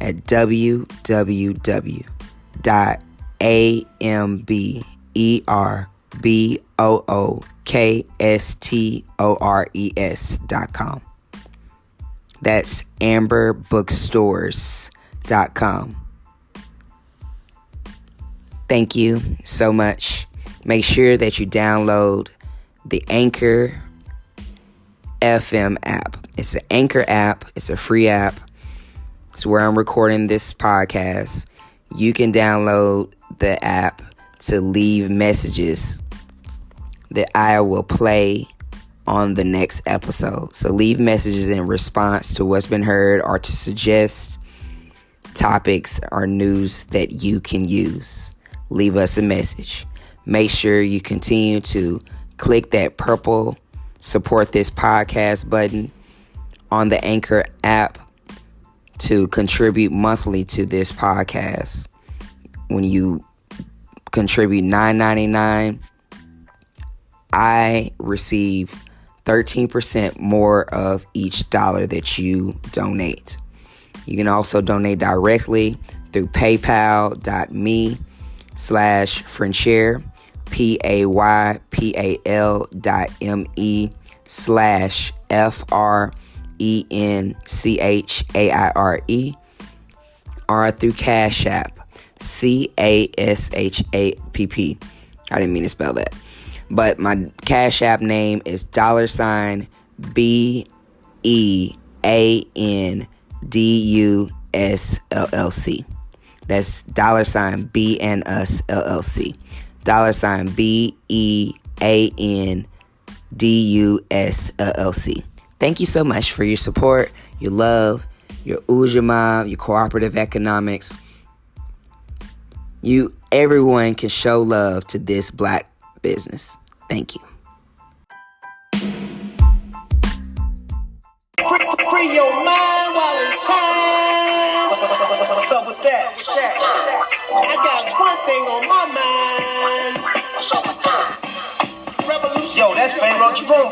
at www.amberbookstores.com. That's amberbookstores.com. Thank you so much. Make sure that you download the Anchor FM app. It's an Anchor app. It's a free app. It's where I'm recording this podcast. You can download the app to leave messages that I will play on the next episode. So leave messages in response to what's been heard or to suggest topics or news that you can use. Leave us a message. Make sure you continue to click that purple support this podcast button on the Anchor app to contribute monthly to this podcast. When you contribute $9.99, I receive 13% more of each dollar that you donate. You can also donate directly through paypal.me/friendshare, paypal.me/FRENCHAIRE, or through Cash App, CASHAPP. I didn't mean to spell that. But my Cash App name is $BEANDUSLLC. That's $BNUSLLC. $BEANDUSLLC. Thank you so much for your support, your love, your Ujamaa, your cooperative economics. Everyone can show love to this black business. Thank you. Free your mind while it's time. What's up with that? I got one thing on my mind. Revolution. Yo, that's Pharaoh Jerome.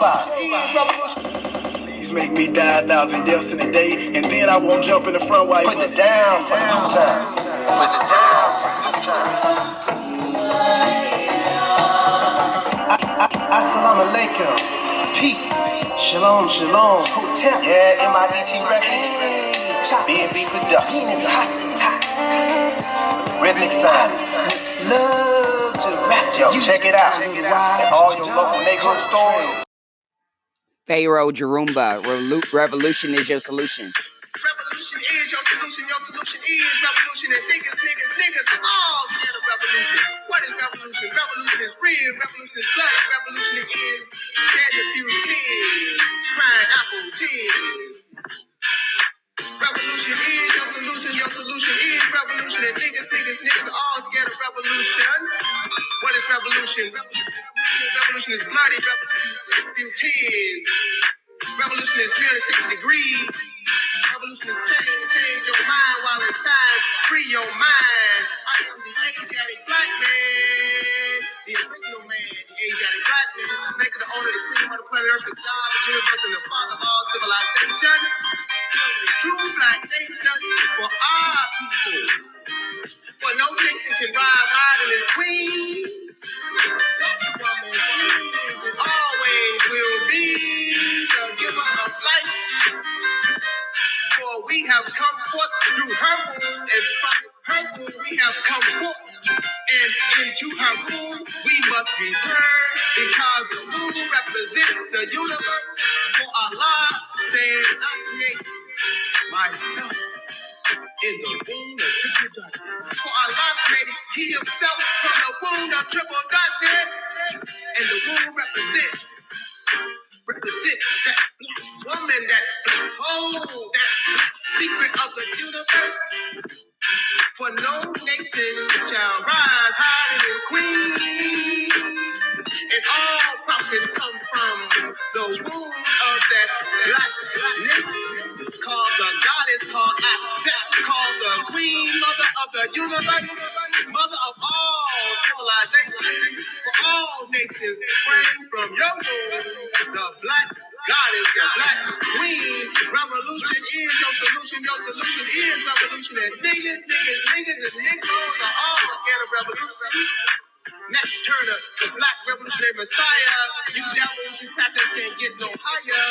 Please make me die 1,000 deaths in a day, and then I won't jump in the front while you put it down for the good time. Put it down for the good time. Assalamu alaikum. Peace. Shalom, shalom. Hotel. Yeah, MIDT Records. B&B Productions. Rhythmic Sound. Love to rap. Yo, check it out. And all your local neighborhood stores. Pharaoh Jarumba, revolution is your solution. Revolution is your solution. Your solution is revolution. And niggas are all scared of revolution. What is revolution? Revolution is real. Revolution is blood. Revolution is shedding a few tears. Crying apple tears. Revolution is your solution. Your solution is revolution. And niggas are all scared of revolution. What is revolution? Revolution is bloody. Revolution is a few tears. Revolution is 360 degrees. Revolution is change your mind while it's time. Free your mind. I am the Asiatic black man. The original man, the Asiatic black man. Just making the owner, the cream of the planet Earth, the God, the universe, and the father of all civilization. True black nation for our people. For no nation can rise higher than its queen. Woman always will be the giver of life. For we have come forth through her womb, and from her womb we have come forth. And into her womb we must return, because the womb represents the universe. For Allah says, I create myself in the womb of triple darkness. For Allah created He Himself from the womb of triple darkness. And the womb represents that black woman, that black hole, that black secret of the universe. For no nation shall rise higher than its queen. And all prophets come from the womb of that blackness, called the goddess, called Aset, called the queen, mother of the universe, mother of all civilization. For all nations sprang from your womb, the black goddess, the black queen. Revolution is your solution. Your solution is revolution. And niggas and niggas are all scared of revolution. Nat Turner, the black revolutionary messiah. You devils, you packers can't get no higher.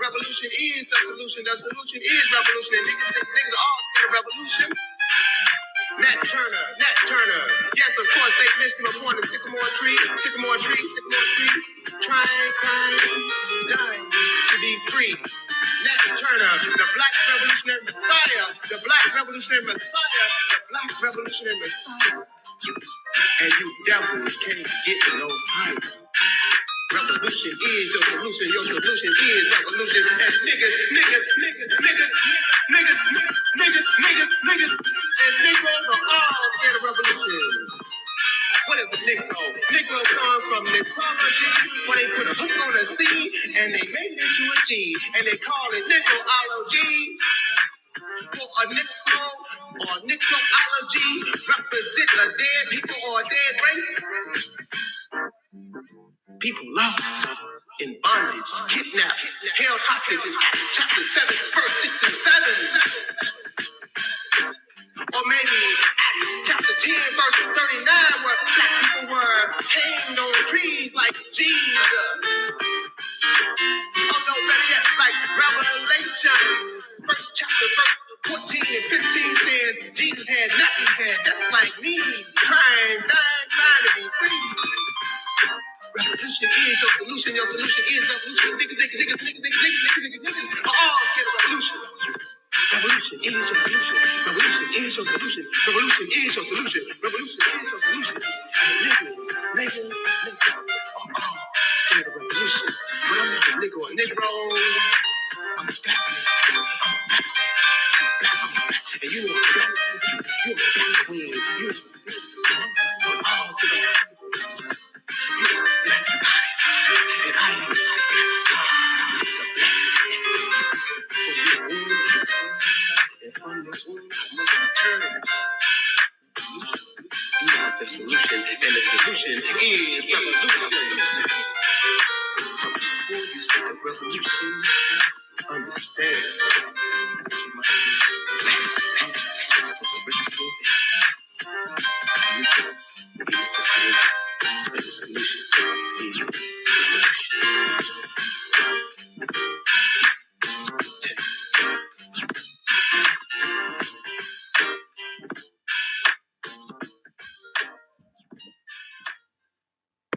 Revolution is the solution. The solution is revolution. And niggas are all scared of revolution. Nat Turner. Yes, of course, they mentioned him upon the sycamore tree. Trying, dying to be free. Nat Turner, the black revolutionary messiah. The black revolutionary messiah. And you devils can't get no higher. Revolution is your solution. Your solution is revolution. And niggas, and Negroes are all scared of revolution. What is a Negro? Negro comes from necrology, where they put a hook on the C and they made it into a G, and they call it Nickology. For a Nickel or Nicology represents a dead people or a dead race. People lost in bondage, kidnapped, held hostage in Acts chapter 7, verse 6 and 7. Or maybe Acts chapter 10, verse 39, where black people were hanged on trees like Jesus. Oh no, better yet, like Revelation, first chapter, verse 14 and 15 says Jesus had nothing, had just like me, trying to be free. Revolution is your solution. Your solution is revolution. Niggas are all scared of revolution. Revolution is your solution. Revolution is your solution. Revolution is your solution. Revolution is your solution. Niggas are all scared of revolution. But I'm not a nigga or a negro. I'm a black nigga. And you are a black nigga. You're a black queen. You're all together. You're a black goddess. And I am a and from the womb I must return. He is the solution, and the solution is revolution. So before you speak of revolution, understand